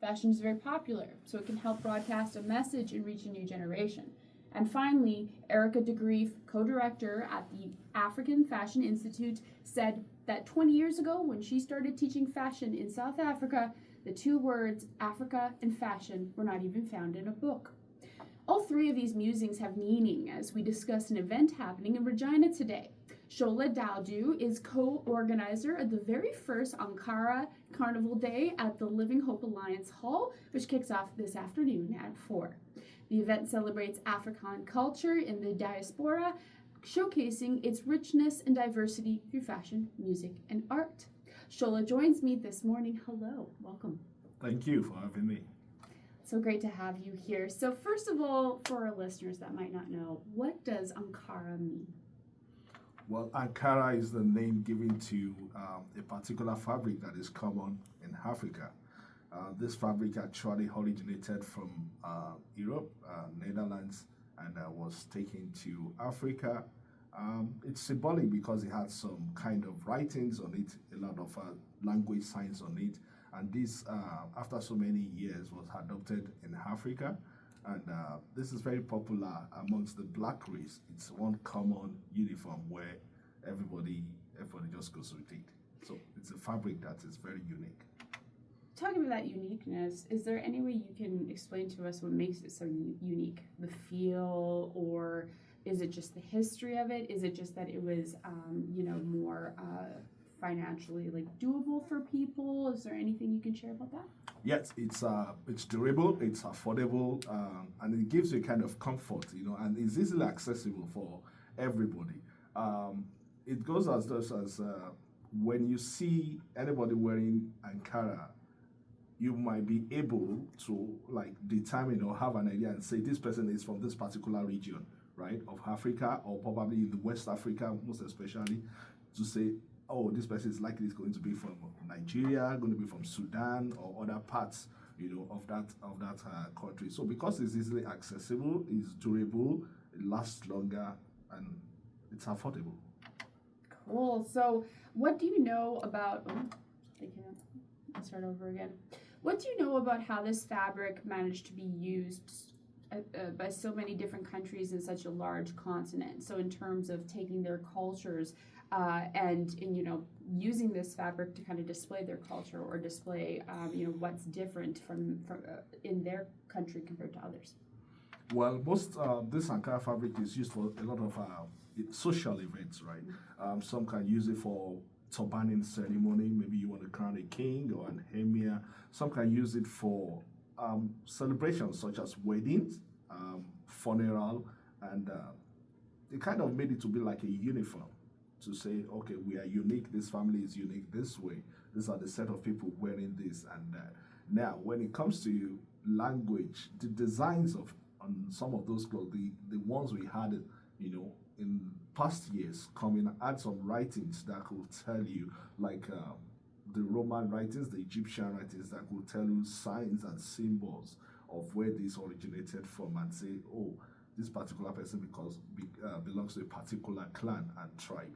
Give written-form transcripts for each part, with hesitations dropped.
Fashion is very popular, so it can help broadcast a message and reach a new generation. And finally, Erica DeGrief, co-director at the African Fashion Institute, said that 20 years ago, when she started teaching fashion in South Africa, the two words Africa and fashion were not even found in a book. All three of these musings have meaning as we discuss an event happening in Regina today. Shola Dowdu is co-organizer of the very first Ankara Carnival Day at the Living Hope Alliance Hall, which kicks off this afternoon at 4. The event celebrates African culture in the diaspora, showcasing its richness and diversity through fashion, music, and art. Shola joins me this morning. Hello, welcome. Thank you for having me. So great to have you here. So first of all, for our listeners that might not know, what does Ankara mean? Well, Ankara is the name given to a particular fabric that is common in Africa. This fabric actually originated from Europe, Netherlands, and was taken to Africa. It's symbolic because it had some kind of writings on it, a lot of language signs on it, and this, after so many years, was adopted in Africa. And this is very popular amongst the black race. It's one common uniform where everybody just goes with it. So it's a fabric that is very unique. Talking about that uniqueness, is there any way you can explain to us what makes it so unique? The feel, or is it just the history of it? Is it just that it was, more financially doable for people? Is there anything you can share about that? Yes, it's durable, it's affordable, and it gives you a kind of comfort, and it's easily accessible for everybody. It goes as thus as when you see anybody wearing Ankara, you might be able to determine or have an idea and say this person is from this particular region, right, of Africa, or probably in the West Africa, most especially, to say, oh, this person is likely going to be from Nigeria, going to be from Sudan, or other parts, of that country. So because it's easily accessible, it's durable, it lasts longer, and it's affordable. Cool. So, what do you know about? I'll start over again. What do you know about how this fabric managed to be used by so many different countries in such a large continent? So, in terms of taking their cultures and using this fabric to kind of display their culture or display what's different from in their country compared to others. Well, most this Ankara fabric is used for a lot of social events, right? Some can use it for turbaning ceremony. Maybe you want to crown a king or an emir. Some can use it for celebrations such as weddings, funeral, and they kind of made it to be like a uniform to say, okay, we are unique. This family is unique this way. These are the set of people wearing this. And now, when it comes to language, the designs on some of those clothes, the ones we had, in past years, add some writings that could tell you, the Roman writings, the Egyptian writings that could tell you signs and symbols of where this originated from, and say, oh, this particular person belongs to a particular clan and tribe,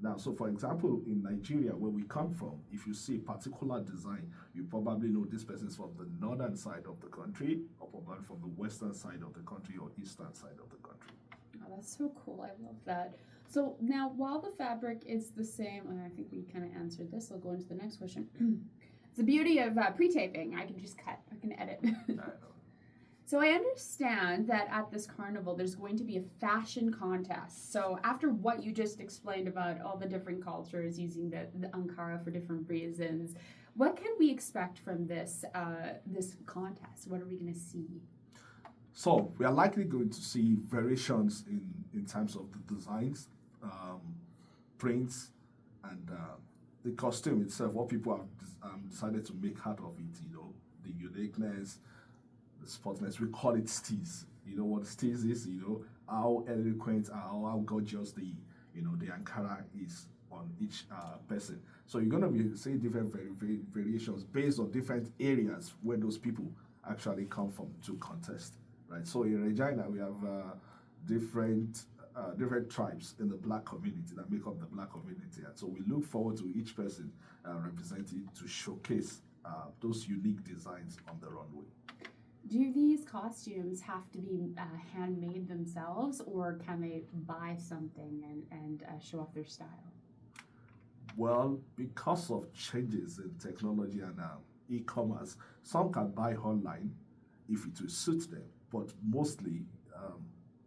Now, so for example, in Nigeria, where we come from, if you see a particular design, you probably know this person is from the northern side of the country, or probably from the western side of the country, or eastern side of the country. Oh, that's so cool. I love that. So now, while the fabric is the same, and I think we kind of answered this, I'll go into the next question. It's the beauty of pre-taping. I can just cut. I can edit. So I understand that at this carnival, there's going to be a fashion contest. So after what you just explained about all the different cultures using the Ankara for different reasons, what can we expect from this contest? What are we going to see? So we are likely going to see variations in terms of the designs, prints, and the costume itself, what people have decided to make out of it, the uniqueness, the sportness. We call it steez. You know what steez is, how eloquent, how gorgeous the Ankara is on each person. So you're going to be seeing different variations based on different areas where those people actually come from to contest, right? So in Regina, we have different tribes in the black community that make up the black community. And so we look forward to each person representing to showcase those unique designs on the runway. Do these costumes have to be handmade themselves, or can they buy something and show off their style? Well, because of changes in technology and e-commerce, some can buy online if it will suit them, but mostly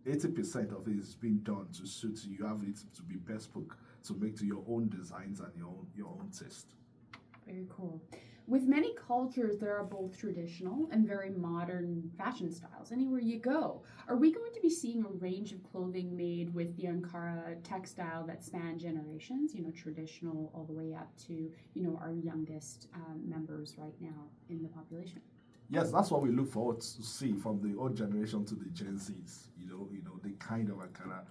80% of it is being done to suit you. You have it to be bespoke, to make to your own designs and your own taste. Very cool. With many cultures, there are both traditional and very modern fashion styles anywhere you go. Are we going to be seeing a range of clothing made with the Ankara textile that span generations, traditional all the way up to, our youngest members right now in the population? Yes, that's what we look forward to see from the old generation to the Gen Zs. The kind of Ankara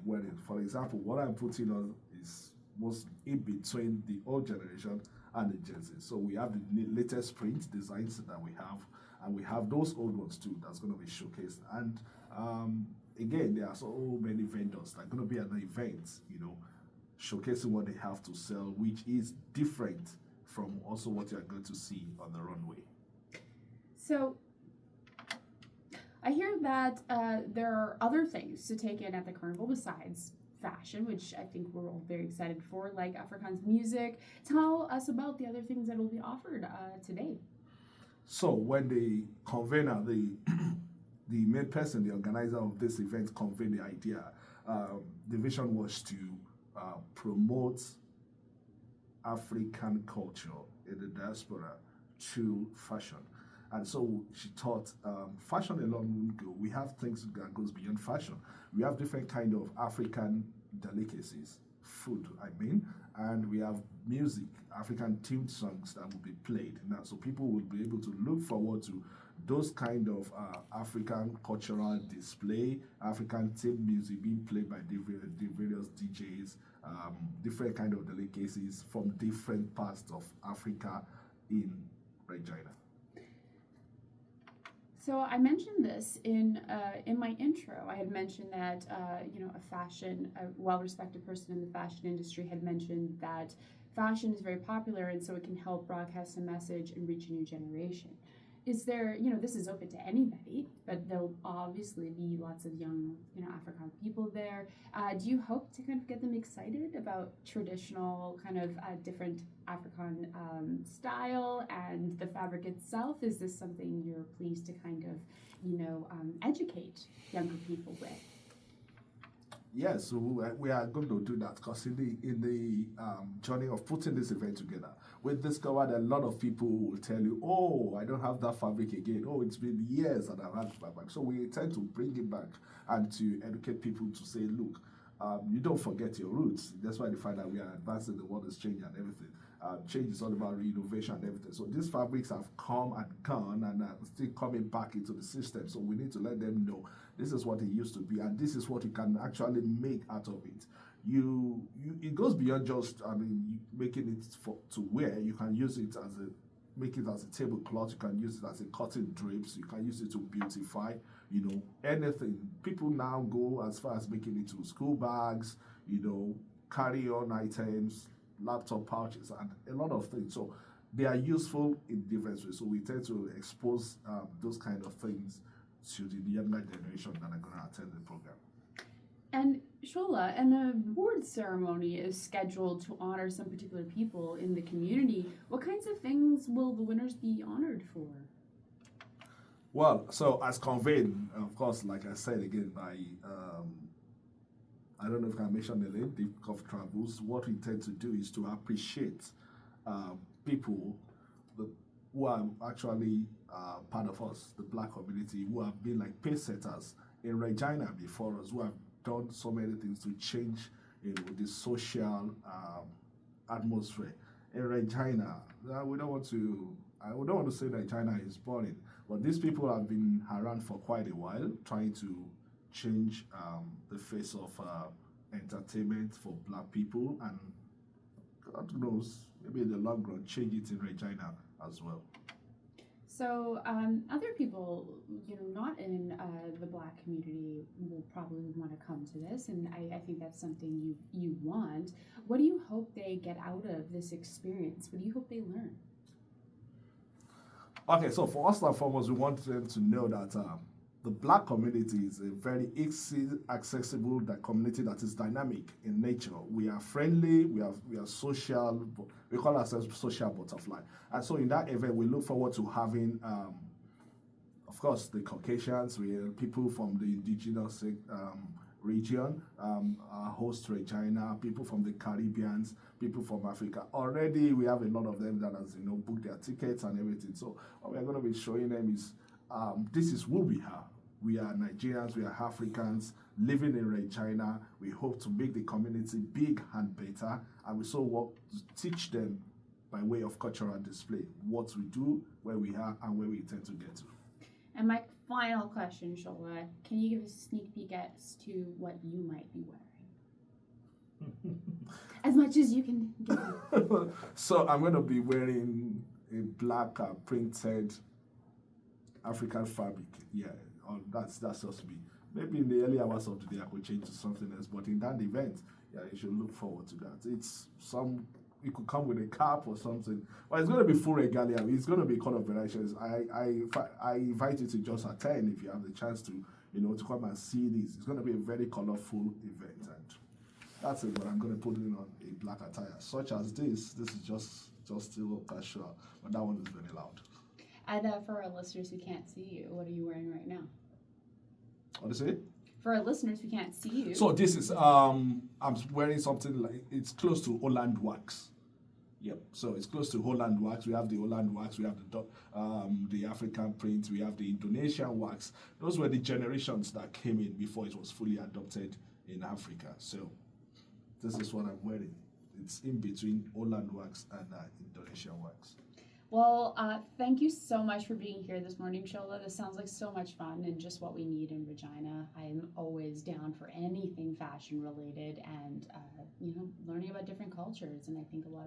wearing. For example, what I'm putting on is most in between the old generation and the Gen Z. So we have the latest print designs that we have, and we have those old ones too that's going to be showcased. And again, there are so many vendors. There's going to be an event, showcasing what they have to sell, which is different from also what you're going to see on the runway. So I hear that there are other things to take in at the carnival besides fashion, which I think we're all very excited for, like Afrikaans music. Tell us about the other things that will be offered today. So when the convener, the main person, the organizer of this event, conveyed the idea, the vision was to promote African culture in the diaspora through fashion. And so she thought fashion alone won't go. We have things that goes beyond fashion. We have different kind of African delicacies, food, and we have music, African themed songs that will be played. Now, so people will be able to look forward to those kind of African cultural display, African themed music being played by the various DJs, different kind of delicacies from different parts of Africa in Regina. So I mentioned this in my intro. I had mentioned that a well-respected person in the fashion industry had mentioned that fashion is very popular, and so it can help broadcast a message and reach a new generation. Is there, this is open to anybody, but there'll obviously be lots of young, African people there. Do you hope to kind of get them excited about traditional kind of different African style and the fabric itself? Is this something you're pleased to kind of, educate younger people with? Yes, so we are going to do that because in the journey of putting this event together, we discovered a lot of people will tell you, oh, I don't have that fabric again. Oh, it's been years that I've had fabric. So we intend to bring it back and to educate people to say, look, you don't forget your roots. That's why they find that we are advancing, the world is changing and everything. Change is all about innovation and everything. So these fabrics have come and gone and are still coming back into the system. So we need to let them know this is what it used to be and this is what you can actually make out of it. It goes beyond just making it to wear. You can use it make it as a tablecloth. You can use it as a cotton drapes. You can use it to beautify. Anything. People now go as far as making it to school bags. Carry-on items, laptop pouches, and a lot of things. So they are useful in different ways. So we tend to expose those kind of things to the younger generation that are going to attend the program. And Shola, an award ceremony is scheduled to honor some particular people in the community. What kinds of things will the winners be honored for? Well, so as conveyed, of course, like I said again, by I don't know if I mentioned the name, Deep of Travels. What we tend to do is to appreciate people who are actually part of us, the Black community, who have been like pace setters in Regina before us, who have done so many things to change, the social atmosphere in Regina. I don't want to say Regina is boring, but these people have been around for quite a while, trying to change the face of entertainment for Black people, and God knows, maybe in the long run, change it in Regina as well. So other people, not in the Black community will probably want to come to this, and I think that's something you want. What do you hope they get out of this experience? What do you hope they learn? Okay, so first and foremost, we want them to know that the black community is a very easy, accessible community that is dynamic in nature. We are friendly, we are social, we call ourselves social butterfly. And so in that event, we look forward to having, of course, the Caucasians, we are people from the indigenous region, our host Regina, people from the Caribbeans, people from Africa. Already we have a lot of them that has booked their tickets and everything. So what we're going to be showing them is this is who we are. We are Nigerians, we are Africans living in Regina. We hope to make the community big and better, and we so work to teach them by way of cultural display what we do, where we are, and where we intend to get to. And my final question, Shola, can you give us a sneak peek as to what you might be wearing? As much as you can give. So I'm going to be wearing a black printed African fabric. Yeah, that's just to be. Maybe in the early hours of the day I could change to something else, but in that event, yeah, you should look forward to that. It could come with a cap or something. But it's going to be full regalia. It's going to be kind of variations. I invite you to just attend if you have the chance to, to come and see this. It's going to be a very colorful event, and that's it. But I'm going to put in on a black attire, such as this. This is just still casual, but that one is very loud. And for our listeners who can't see you, what are you wearing right now? What is it? For our listeners who can't see you. So this is I'm wearing something like it's close to Holland wax. Yep. So it's close to Holland wax. We have the Holland wax. We have the African print. We have the Indonesian wax. Those were the generations that came in before it was fully adopted in Africa. So this is what I'm wearing. It's in between Holland wax and Indonesian wax. Well, thank you so much for being here this morning, Shola. This sounds like so much fun and just what we need in Regina. I'm always down for anything fashion related and, learning about different cultures. And I think a lot